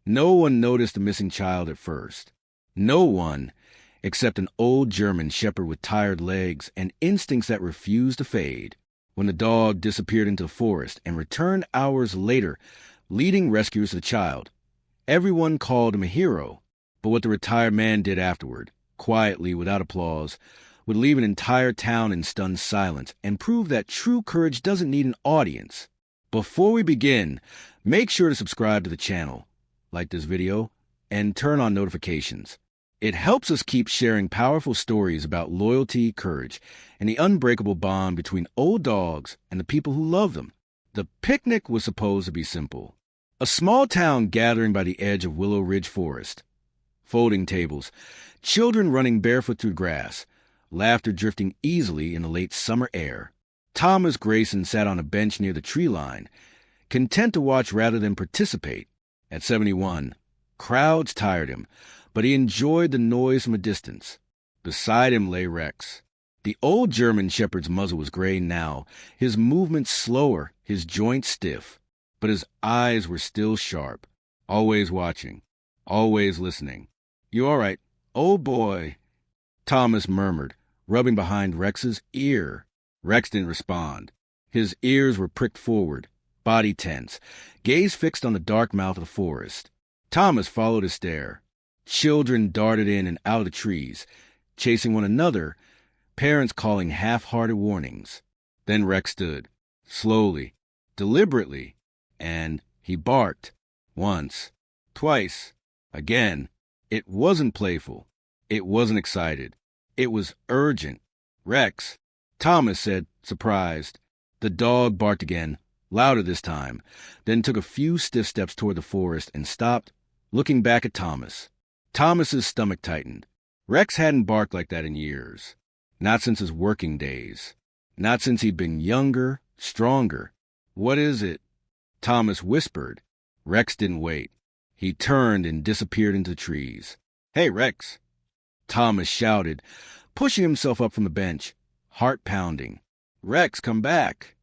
No one noticed the missing child at first. No one, except an old German shepherd with tired legs and instincts that refused to fade. When the dog disappeared into the forest and returned hours later, leading rescuers to the child, everyone called him a hero. But what the retired man did afterward, quietly, without applause, would leave an entire town in stunned silence and prove that true courage doesn't need an audience. Before we begin, make sure to subscribe to the channel, like this video, and turn on notifications. It helps us keep sharing powerful stories about loyalty, courage, and the unbreakable bond between old dogs and the people who love them. The picnic was supposed to be simple. A small town gathering by the edge of Willow Ridge Forest. Folding tables, children running barefoot through grass, laughter drifting easily in the late summer air. Thomas Grayson sat on a bench near the tree line, content to watch rather than participate. At 71, crowds tired him, but he enjoyed the noise from a distance. Beside him lay Rex. The old German shepherd's muzzle was gray now, his movements slower, his joints stiff, but his eyes were still sharp, always watching, always listening. "You all right, old boy?" Thomas murmured, rubbing behind Rex's ear. Rex didn't respond. His ears were pricked forward, body tense, gaze fixed on the dark mouth of the forest. Thomas followed his stare. Children darted in and out of the trees, chasing one another, parents calling half-hearted warnings. Then Rex stood, slowly, deliberately, and he barked. Once, twice, again. It wasn't playful. It wasn't excited. It was urgent. "Rex," Thomas said, surprised. The dog barked again, louder this time, then took a few stiff steps toward the forest and stopped, looking back at Thomas. Thomas's stomach tightened. Rex hadn't barked like that in years. Not since his working days. Not since he'd been younger, stronger. "What is it?" Thomas whispered. Rex didn't wait. He turned and disappeared into the trees. "Hey, Rex!" Thomas shouted, pushing himself up from the bench, heart pounding. "Rex, come back!"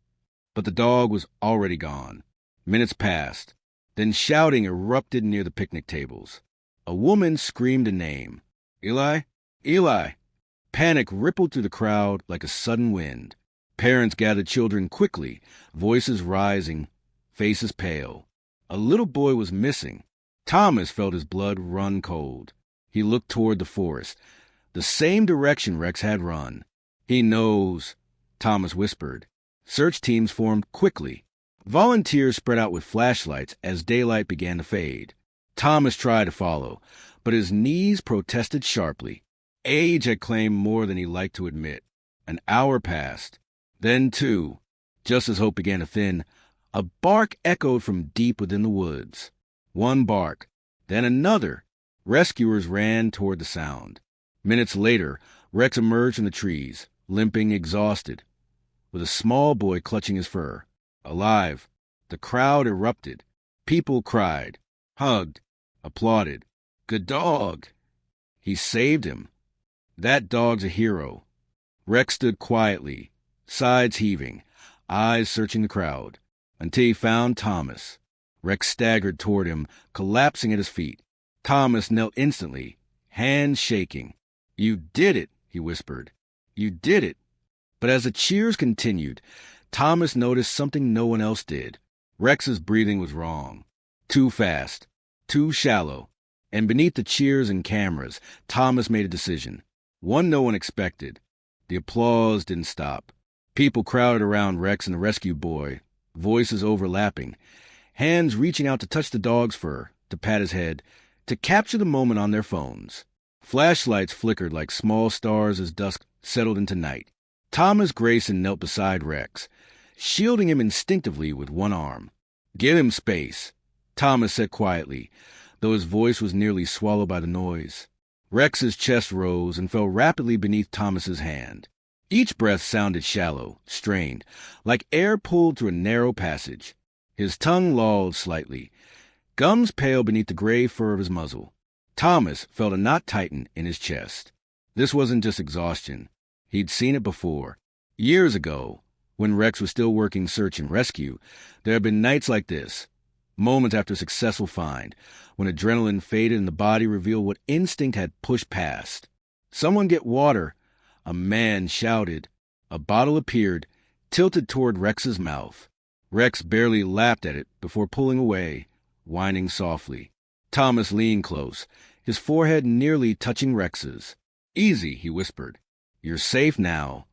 But the dog was already gone. Minutes passed. Then shouting erupted near the picnic tables. A woman screamed a name. "Eli? Eli!" Panic rippled through the crowd like a sudden wind. Parents gathered children quickly, voices rising, faces pale. A little boy was missing. Thomas felt his blood run cold. He looked toward the forest, the same direction Rex had run. "He knows," Thomas whispered. Search teams formed quickly. Volunteers spread out with flashlights as daylight began to fade. Thomas tried to follow, but his knees protested sharply. Age had claimed more than he liked to admit. An hour passed. Then, too, just as hope began to thin, a bark echoed from deep within the woods. One bark, then another. Rescuers ran toward the sound. Minutes later, Rex emerged from the trees, limping, exhausted, with a small boy clutching his fur. Alive. The crowd erupted. People cried, hugged, applauded. "Good dog!" "He saved him." "That dog's a hero." Rex stood quietly, sides heaving, eyes searching the crowd, until he found Thomas. Rex staggered toward him, collapsing at his feet. Thomas knelt instantly, hands shaking. "You did it," he whispered. "You did it." But as the cheers continued, Thomas noticed something no one else did. Rex's breathing was wrong. Too fast, too shallow. And beneath the cheers and cameras, Thomas made a decision. One no one expected. The applause didn't stop. People crowded around Rex and the rescue boy, voices overlapping, hands reaching out to touch the dog's fur, to pat his head, to capture the moment on their phones. Flashlights flickered like small stars as dusk settled into night. Thomas Grayson knelt beside Rex, shielding him instinctively with one arm. "Give him space," Thomas said quietly, though his voice was nearly swallowed by the noise. Rex's chest rose and fell rapidly beneath Thomas's hand. Each breath sounded shallow, strained, like air pulled through a narrow passage. His tongue lolled slightly, gums pale beneath the gray fur of his muzzle. Thomas felt a knot tighten in his chest. This wasn't just exhaustion. He'd seen it before. Years ago, when Rex was still working search and rescue, there had been nights like this. Moments after a successful find, when adrenaline faded and the body revealed what instinct had pushed past. "Someone get water," a man shouted. A bottle appeared, tilted toward Rex's mouth. Rex barely lapped at it before pulling away, whining softly. Thomas leaned close, his forehead nearly touching Rex's. "Easy," he whispered. "You're safe now."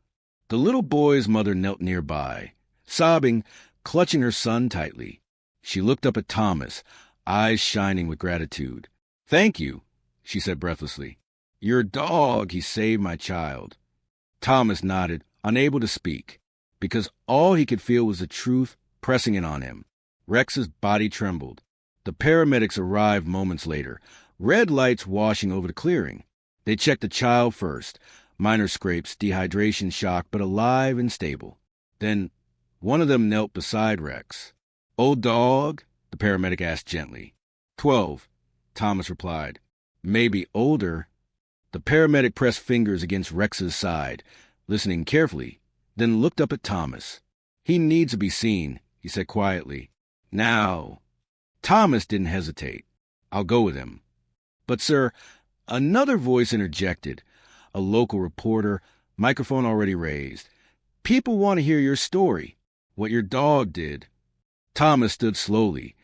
The little boy's mother knelt nearby, sobbing, clutching her son tightly. She looked up at Thomas, eyes shining with gratitude. "Thank you," she said breathlessly. "Your dog, he saved my child." Thomas nodded, unable to speak, because all he could feel was the truth pressing in on him. Rex's body trembled. The paramedics arrived moments later, red lights washing over the clearing. They checked the child first. Minor scrapes, dehydration shock, but alive and stable. Then one of them knelt beside Rex. "Old dog?" the paramedic asked gently. 12, Thomas replied. "Maybe older." The paramedic pressed fingers against Rex's side, listening carefully, then looked up at Thomas. "He needs to be seen," he said quietly. "Now." Thomas didn't hesitate. "I'll go with him." "But, sir," another voice interjected, a local reporter, microphone already raised. "People want to hear your story, what your dog did." Thomas stood slowly,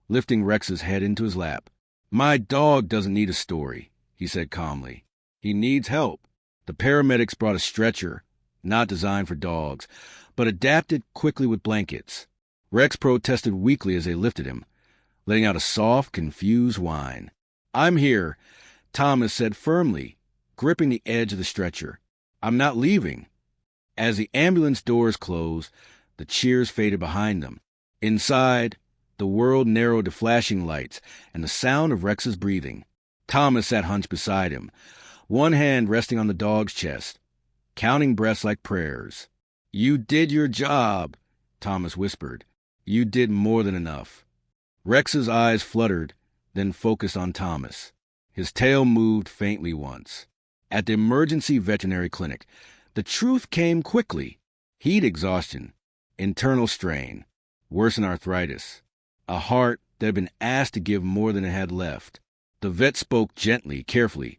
lifting Rex's head into his lap. "My dog doesn't need a story," he said calmly. "He needs help." The paramedics brought a stretcher, not designed for dogs, but adapted quickly with blankets. Rex protested weakly as they lifted him, letting out a soft, confused whine. "I'm here," Thomas said firmly, gripping the edge of the stretcher. "I'm not leaving." As the ambulance doors closed, the cheers faded behind them. Inside, the world narrowed to flashing lights and the sound of Rex's breathing. Thomas sat hunched beside him, one hand resting on the dog's chest, counting breaths like prayers. "You did your job," Thomas whispered. "You did more than enough." Rex's eyes fluttered, then focused on Thomas. His tail moved faintly once. At the emergency veterinary clinic, the truth came quickly. Heat exhaustion, internal strain, worse than arthritis, a heart that had been asked to give more than it had left. The vet spoke gently, carefully,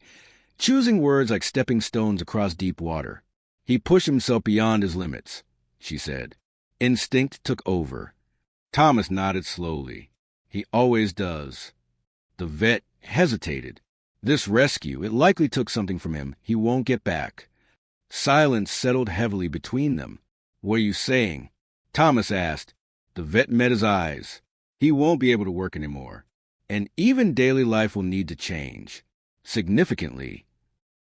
choosing words like stepping stones across deep water. "He pushed himself beyond his limits," she said. Instinct took over. Thomas nodded slowly. "He always does." The vet hesitated. This rescue, it likely took something from him he won't get back. Silence settled heavily between them. "What are you saying?" Thomas asked. The vet met his eyes. "He won't be able to work anymore. And even daily life will need to change. Significantly."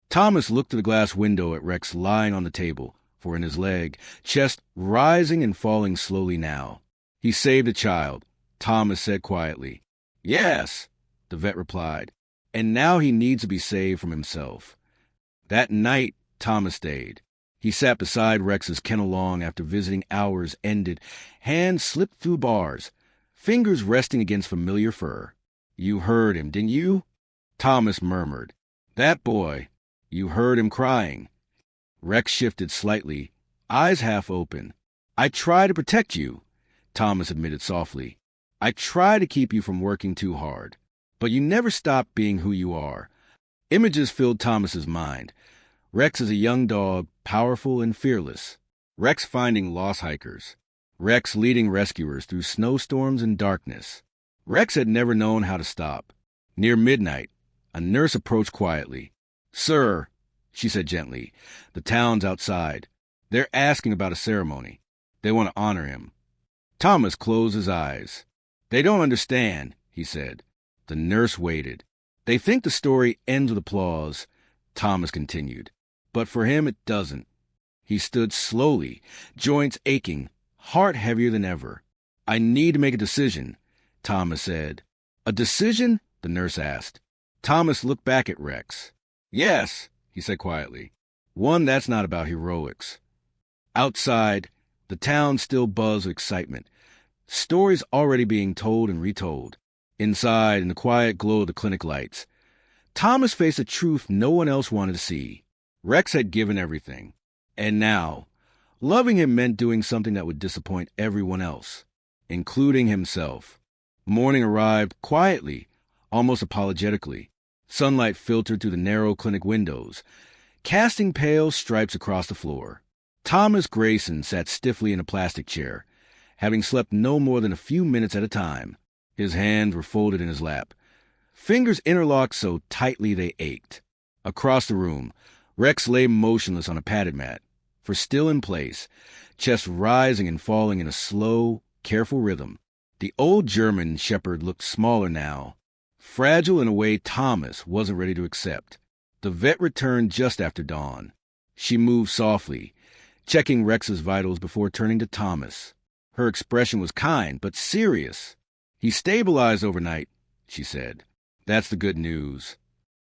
Thomas looked through the glass window at Rex lying on the table, for in his leg, chest rising and falling slowly now. "He saved a child," Thomas said quietly. "Yes," the vet replied. "And now he needs to be saved from himself." That night, Thomas stayed. He sat beside Rex's kennel long after visiting hours ended, hands slipped through bars, fingers resting against familiar fur. "You heard him, didn't you?" Thomas murmured. "That boy. You heard him crying." Rex shifted slightly, eyes half open. "I try to protect you," Thomas admitted softly. "I try to keep you from working too hard. But you never stop being who you are." Images filled Thomas's mind. Rex is a young dog, powerful and fearless. Rex finding lost hikers. Rex leading rescuers through snowstorms and darkness. Rex had never known how to stop. Near midnight, a nurse approached quietly. "Sir," she said gently, "the town's outside. They're asking about a ceremony. They want to honor him." Thomas closed his eyes. "They don't understand," he said. The nurse waited. "They think the story ends with applause," Thomas continued. "But for him it doesn't." He stood slowly, joints aching, heart heavier than ever. "I need to make a decision," Thomas said. "A decision?" the nurse asked. Thomas looked back at Rex. "Yes," he said quietly. "One that's not about heroics." Outside, the town still buzzed with excitement. Stories already being told and retold. Inside, in the quiet glow of the clinic lights, Thomas faced a truth no one else wanted to see. Rex had given everything. And now, loving him meant doing something that would disappoint everyone else, including himself. Morning arrived quietly, almost apologetically. Sunlight filtered through the narrow clinic windows, casting pale stripes across the floor. Thomas Grayson sat stiffly in a plastic chair, having slept no more than a few minutes at a time. His hands were folded in his lap, fingers interlocked so tightly they ached. Across the room, Rex lay motionless on a padded mat, for still in place, chest rising and falling in a slow, careful rhythm. The old German shepherd looked smaller now, fragile in a way Thomas wasn't ready to accept. The vet returned just after dawn. She moved softly, checking Rex's vitals before turning to Thomas. Her expression was kind, but serious. "He stabilized overnight," she said. "That's the good news."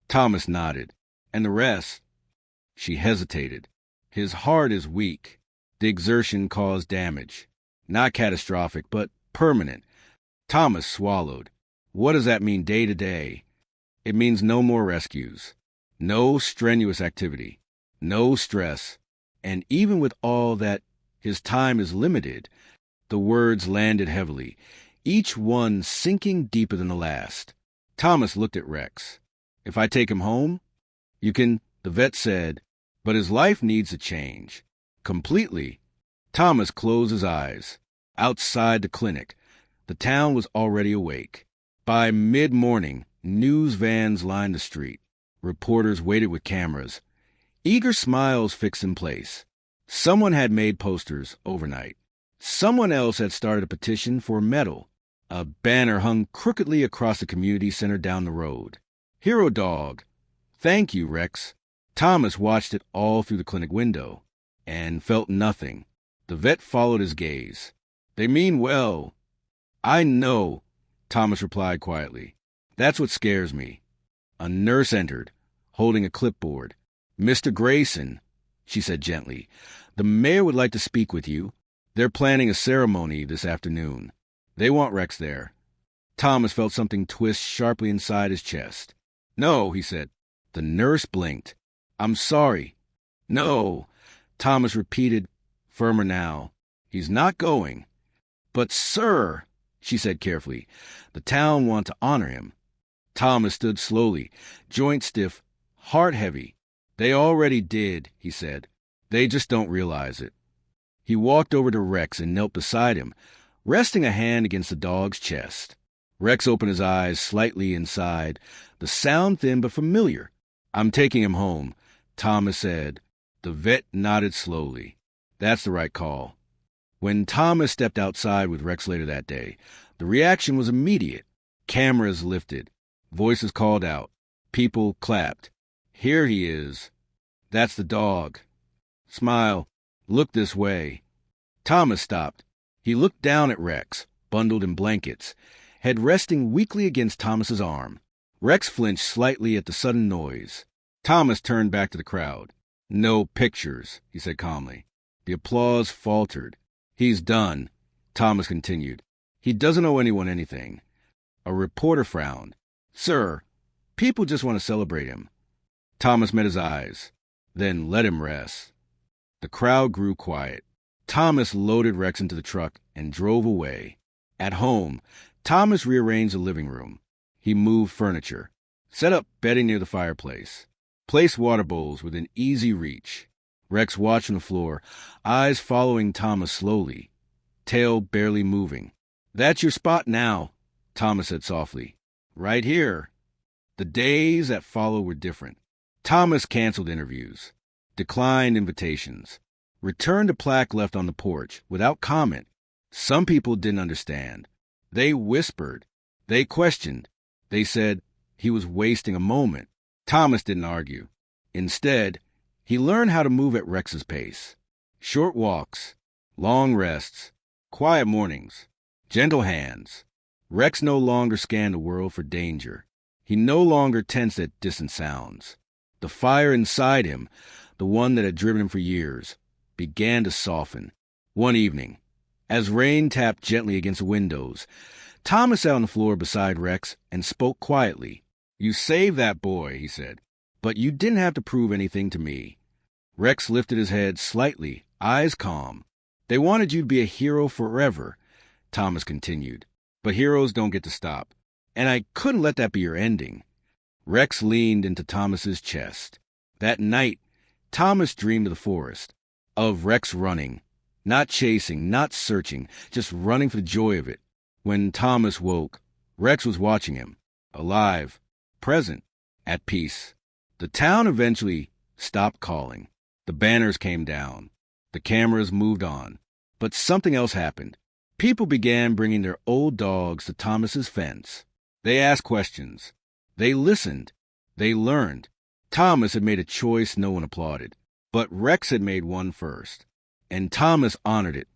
Thomas nodded. "And the rest?" She hesitated. "His heart is weak. The exertion caused damage. Not catastrophic, but permanent." Thomas swallowed. "What does that mean day to day?" "It means no more rescues. No strenuous activity. No stress. And even with all that, his time is limited." The words landed heavily, each one sinking deeper than the last. Thomas looked at Rex. "If I take him home?" "You can," the vet said, "but his life needs a change. Completely." Thomas closed his eyes. Outside the clinic, the town was already awake. By mid-morning, news vans lined the street. Reporters waited with cameras, eager smiles fixed in place. Someone had made posters overnight. Someone else had started a petition for a medal. A banner hung crookedly across the community center down the road. "Hero Dog. Thank you, Rex." Thomas watched it all through the clinic window and felt nothing. The vet followed his gaze. "They mean well." "I know," Thomas replied quietly. "That's what scares me." A nurse entered, holding a clipboard. "Mr. Grayson," she said gently, "the mayor would like to speak with you. They're planning a ceremony this afternoon. They want Rex there." Thomas felt something twist sharply inside his chest. "No," he said. The nurse blinked. "I'm sorry." "No," Thomas repeated, firmer now. "He's not going." "But, sir," she said carefully, "the town want to honor him." Thomas stood slowly, joints stiff, heart heavy. "They already did," he said. "They just don't realize it." He walked over to Rex and knelt beside him, resting a hand against the dog's chest. Rex opened his eyes slightly inside, the sound thin but familiar. "I'm taking him home," Thomas said. The vet nodded slowly. "That's the right call." When Thomas stepped outside with Rex later that day, the reaction was immediate. Cameras lifted. Voices called out. People clapped. "Here he is." "That's the dog." "Smile. Look this way." Thomas stopped. He looked down at Rex, bundled in blankets, head resting weakly against Thomas's arm. Rex flinched slightly at the sudden noise. Thomas turned back to the crowd. "No pictures," he said calmly. The applause faltered. "He's done," Thomas continued. "He doesn't owe anyone anything." A reporter frowned. "Sir, people just want to celebrate him." Thomas met his eyes. "Then let him rest." The crowd grew quiet. Thomas loaded Rex into the truck and drove away. At home, Thomas rearranged the living room. He moved furniture, set up bedding near the fireplace, placed water bowls within easy reach. Rex watched on the floor, eyes following Thomas slowly, tail barely moving. "That's your spot now," Thomas said softly. "Right here." The days that followed were different. Thomas canceled interviews, declined invitations, returned a plaque left on the porch without comment. Some people didn't understand. They whispered. They questioned. They said he was wasting a moment. Thomas didn't argue. Instead, he learned how to move at Rex's pace. Short walks, long rests, quiet mornings, gentle hands. Rex no longer scanned the world for danger. He no longer tensed at distant sounds. The fire inside him, the one that had driven him for years, began to soften. One evening, as rain tapped gently against the windows, Thomas sat on the floor beside Rex and spoke quietly. "You saved that boy," he said, "but you didn't have to prove anything to me." Rex lifted his head slightly, eyes calm. "They wanted you to be a hero forever," Thomas continued. But heroes don't get to stop. And I couldn't let that be your ending. Rex leaned into Thomas's chest. That night, Thomas dreamed of the forest, of Rex running, not chasing, not searching, just running for the joy of it. When Thomas woke, Rex was watching him, alive, present, at peace. The town eventually stopped calling. The banners came down. The cameras moved on. But something else happened. People began bringing their old dogs to Thomas's fence. They asked questions. They listened. They learned. Thomas had made a choice no one applauded. But Rex had made one first. And Thomas honored it,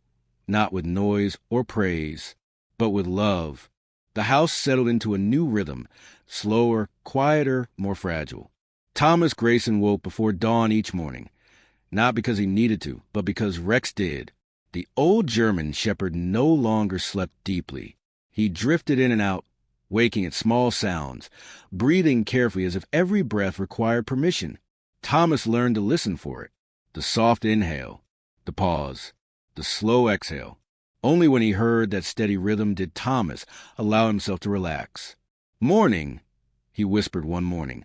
not with noise or praise, but with love. The house settled into a new rhythm, slower, quieter, more fragile. Thomas Grayson woke before dawn each morning, not because he needed to, but because Rex did. The old German shepherd no longer slept deeply. He drifted in and out, waking at small sounds, breathing carefully as if every breath required permission. Thomas learned to listen for it. The soft inhale, the pause, the slow exhale. Only when he heard that steady rhythm did Thomas allow himself to relax. "Morning," he whispered one morning,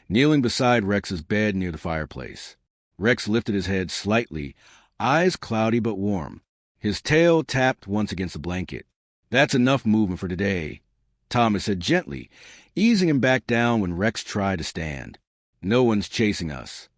kneeling beside Rex's bed near the fireplace. Rex lifted his head slightly, eyes cloudy but warm. His tail tapped once against the blanket. "That's enough movement for today," Thomas said gently, easing him back down when Rex tried to stand. "No one's chasing us."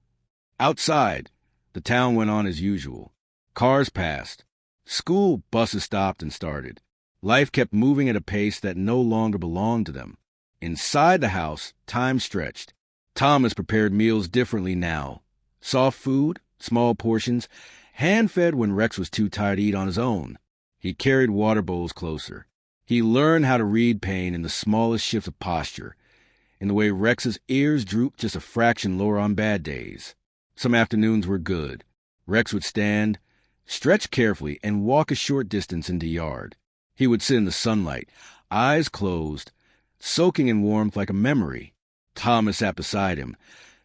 Outside, the town went on as usual. Cars passed. School buses stopped and started. Life kept moving at a pace that no longer belonged to them. Inside the house, time stretched. Thomas prepared meals differently now. Soft food, small portions, hand-fed when Rex was too tired to eat on his own. He carried water bowls closer. He learned how to read pain in the smallest shifts of posture, in the way Rex's ears drooped just a fraction lower on bad days. Some afternoons were good. Rex would stand, stretch carefully, and walk a short distance into the yard. He would sit in the sunlight, eyes closed, soaking in warmth like a memory. Thomas sat beside him,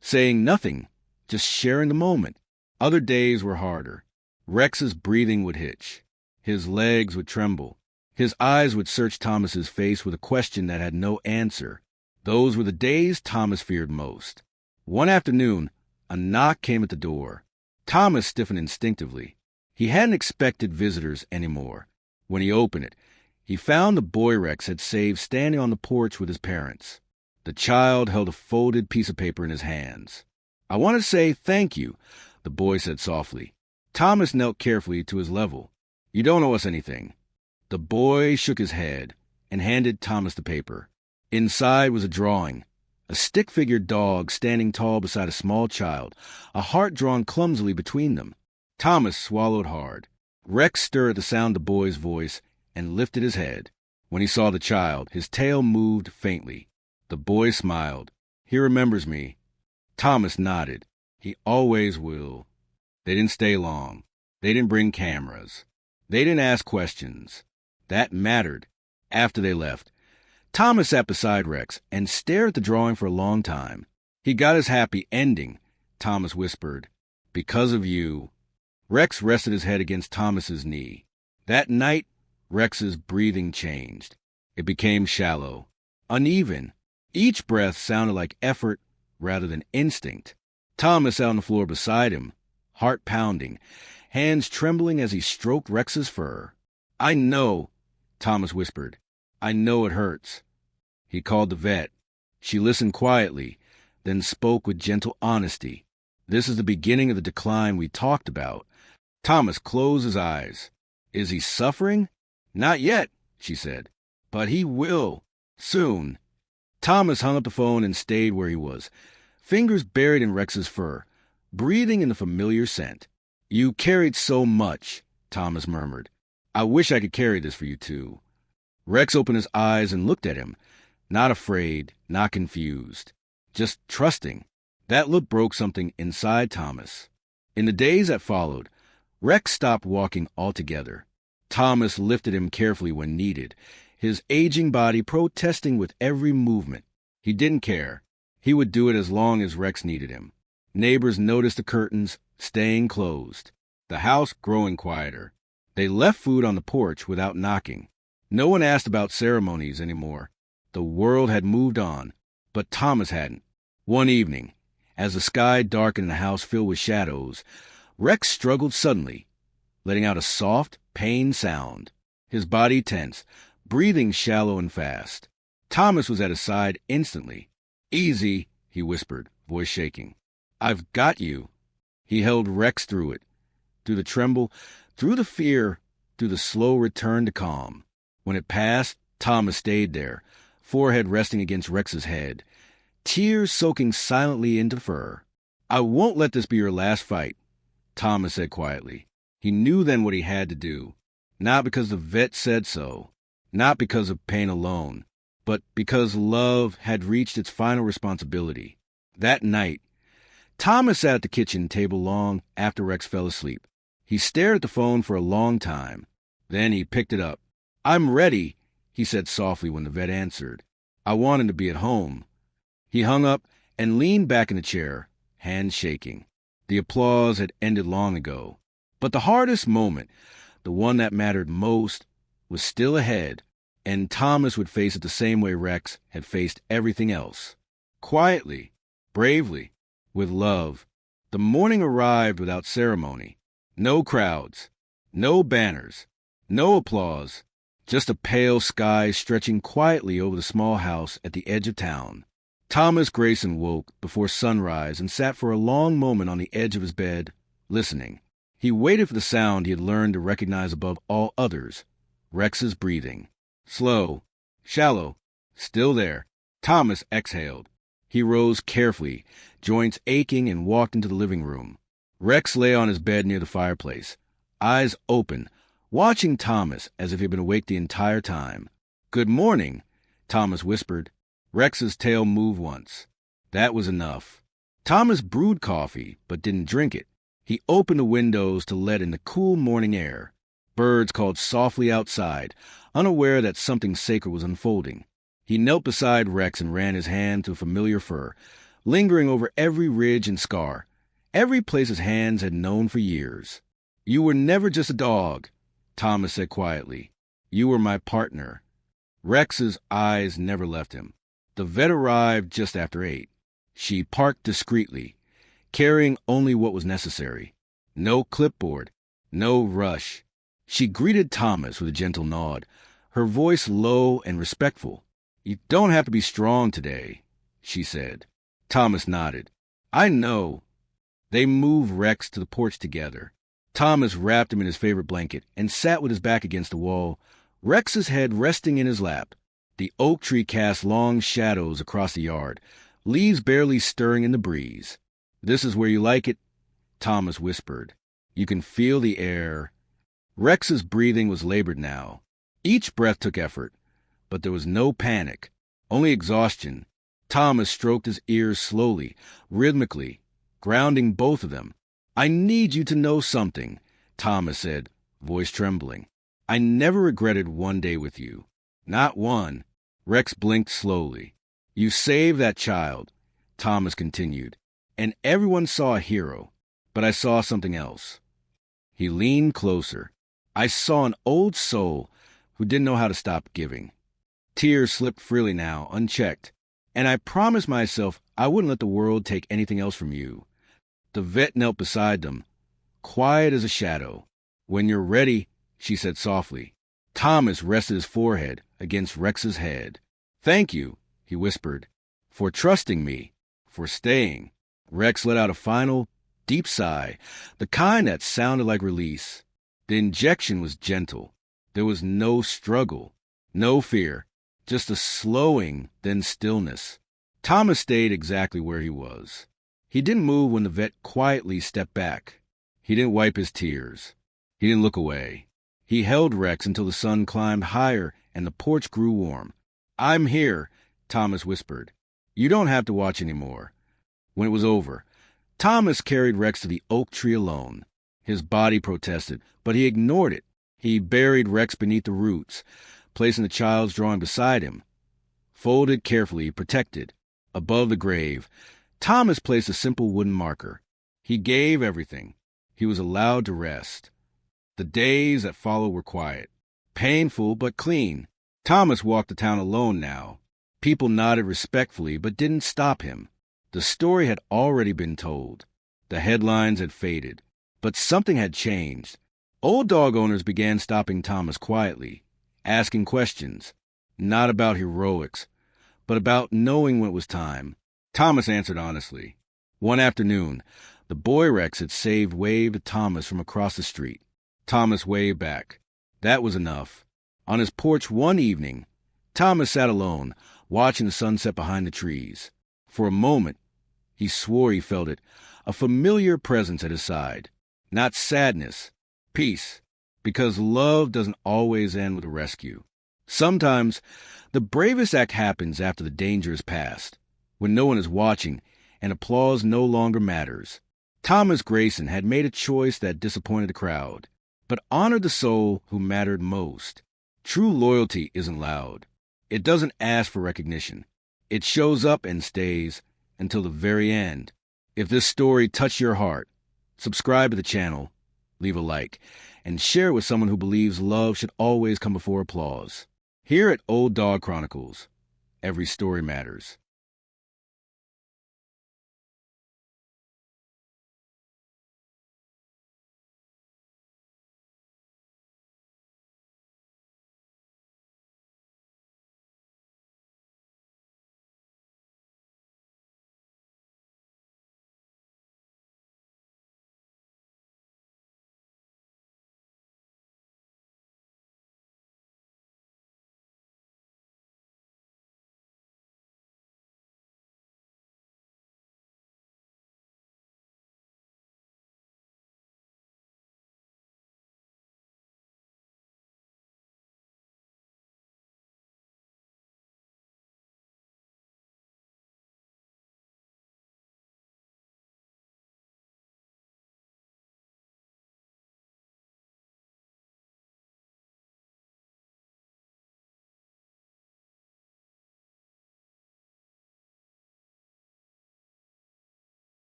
saying nothing, just sharing the moment. Other days were harder. Rex's breathing would hitch. His legs would tremble. His eyes would search Thomas's face with a question that had no answer. Those were the days Thomas feared most. One afternoon, a knock came at the door. Thomas stiffened instinctively. He hadn't expected visitors anymore. When he opened it, he found the boy Rex had saved standing on the porch with his parents. The child held a folded piece of paper in his hands. "I want to say thank you," the boy said softly. Thomas knelt carefully to his level. "You don't owe us anything." The boy shook his head and handed Thomas the paper. Inside was a drawing, a stick-figured dog standing tall beside a small child, a heart drawn clumsily between them. Thomas swallowed hard. Rex stirred at the sound of the boy's voice and lifted his head. When he saw the child, his tail moved faintly. The boy smiled. "He remembers me." Thomas nodded. "He always will." They didn't stay long. They didn't bring cameras. They didn't ask questions. That mattered. After they left, Thomas sat beside Rex and stared at the drawing for a long time. "He got his happy ending," Thomas whispered. "Because of you." Rex rested his head against Thomas's knee. That night, Rex's breathing changed. It became shallow, uneven. Each breath sounded like effort rather than instinct. Thomas sat on the floor beside him, heart pounding, hands trembling as he stroked Rex's fur. "I know," Thomas whispered. "I know it hurts." He called the vet. She listened quietly, then spoke with gentle honesty. "This is the beginning of the decline we talked about." Thomas closed his eyes. "Is he suffering?" "Not yet," she said. "But he will. Soon." Thomas hung up the phone and stayed where he was, fingers buried in Rex's fur, breathing in the familiar scent. "You carried so much," Thomas murmured. "I wish I could carry this for you too." Rex opened his eyes and looked at him, not afraid, not confused, just trusting. That look broke something inside Thomas. In the days that followed, Rex stopped walking altogether. Thomas lifted him carefully when needed, his aging body protesting with every movement. He didn't care. He would do it as long as Rex needed him. Neighbors noticed the curtains staying closed, the house growing quieter. They left food on the porch without knocking. No one asked about ceremonies anymore. The world had moved on, but Thomas hadn't. One evening, as the sky darkened and the house filled with shadows, Rex struggled suddenly, letting out a soft, pained sound. His body tense, breathing shallow and fast. Thomas was at his side instantly. "Easy," he whispered, voice shaking. "I've got you." He held Rex through it, through the tremble, through the fear, through the slow return to calm. When it passed, Thomas stayed there, forehead resting against Rex's head, tears soaking silently into fur. "I won't let this be your last fight," Thomas said quietly. He knew then what he had to do, not because the vet said so, not because of pain alone, but because love had reached its final responsibility. That night, Thomas sat at the kitchen table long after Rex fell asleep. He stared at the phone for a long time. Then he picked it up. "I'm ready," he said softly when the vet answered. "I want him to be at home." He hung up and leaned back in the chair, hands shaking. The applause had ended long ago. But the hardest moment, the one that mattered most, was still ahead, and Thomas would face it the same way Rex had faced everything else. Quietly, bravely, with love. The morning arrived without ceremony. No crowds, no banners, no applause, just a pale sky stretching quietly over the small house at the edge of town. Thomas Grayson woke before sunrise and sat for a long moment on the edge of his bed, listening. He waited for the sound he had learned to recognize above all others, Rex's breathing. Slow, shallow, still there. Thomas exhaled. He rose carefully, joints aching, and walked into the living room. Rex lay on his bed near the fireplace, eyes open, watching Thomas as if he had been awake the entire time. "Good morning," Thomas whispered. Rex's tail moved once. That was enough. Thomas brewed coffee, but didn't drink it. He opened the windows to let in the cool morning air. Birds called softly outside, unaware that something sacred was unfolding. He knelt beside Rex and ran his hand through familiar fur, lingering over every ridge and scar, every place his hands had known for years. "You were never just a dog," Thomas said quietly. "You were my partner." Rex's eyes never left him. The vet arrived just after 8. She parked discreetly, carrying only what was necessary. No clipboard, no rush. She greeted Thomas with a gentle nod, her voice low and respectful. "You don't have to be strong today," she said. Thomas nodded. "I know." They moved Rex to the porch together. Thomas wrapped him in his favorite blanket and sat with his back against the wall, Rex's head resting in his lap. The oak tree cast long shadows across the yard, leaves barely stirring in the breeze. "This is where you like it," Thomas whispered. "You can feel the air." Rex's breathing was labored now. Each breath took effort, but there was no panic, only exhaustion. Thomas stroked his ears slowly, rhythmically, grounding both of them. "I need you to know something," Thomas said, voice trembling. "I never regretted one day with you. Not one." Rex blinked slowly. "You saved that child," Thomas continued, "and everyone saw a hero, but I saw something else." He leaned closer. "I saw an old soul who didn't know how to stop giving." Tears slipped freely now, unchecked, "and I promised myself I wouldn't let the world take anything else from you." The vet knelt beside them, quiet as a shadow. "When you're ready," she said softly. Thomas rested his forehead against Rex's head. "Thank you," he whispered, "for trusting me, for staying." Rex let out a final, deep sigh, the kind that sounded like release. The injection was gentle. There was no struggle, no fear, just a slowing, then stillness. Thomas stayed exactly where he was. He didn't move when the vet quietly stepped back. He didn't wipe his tears. He didn't look away. He held Rex until the sun climbed higher and the porch grew warm. "I'm here," Thomas whispered. "You don't have to watch anymore." When it was over, Thomas carried Rex to the oak tree alone. His body protested, but he ignored it. He buried Rex beneath the roots, placing the child's drawing beside him. Folded carefully, protected. Above the grave, Thomas placed a simple wooden marker. He gave everything. He was allowed to rest. The days that followed were quiet. Painful, but clean. Thomas walked the town alone now. People nodded respectfully, but didn't stop him. The story had already been told. The headlines had faded. But something had changed. Old dog owners began stopping Thomas quietly, asking questions, not about heroics, but about knowing when it was time. Thomas answered honestly. One afternoon, the boy Rex had waved at Thomas from across the street. Thomas waved back. That was enough. On his porch one evening, Thomas sat alone, watching the sunset behind the trees. For a moment, he swore he felt it, a familiar presence at his side. Not sadness, peace, because love doesn't always end with a rescue. Sometimes, the bravest act happens after the danger is past, when no one is watching and applause no longer matters. Thomas Grayson had made a choice that disappointed the crowd, but honored the soul who mattered most. True loyalty isn't loud. It doesn't ask for recognition. It shows up and stays until the very end. If this story touched your heart, subscribe to the channel, leave a like, and share it with someone who believes love should always come before applause. Here at Old Dog Chronicles, every story matters.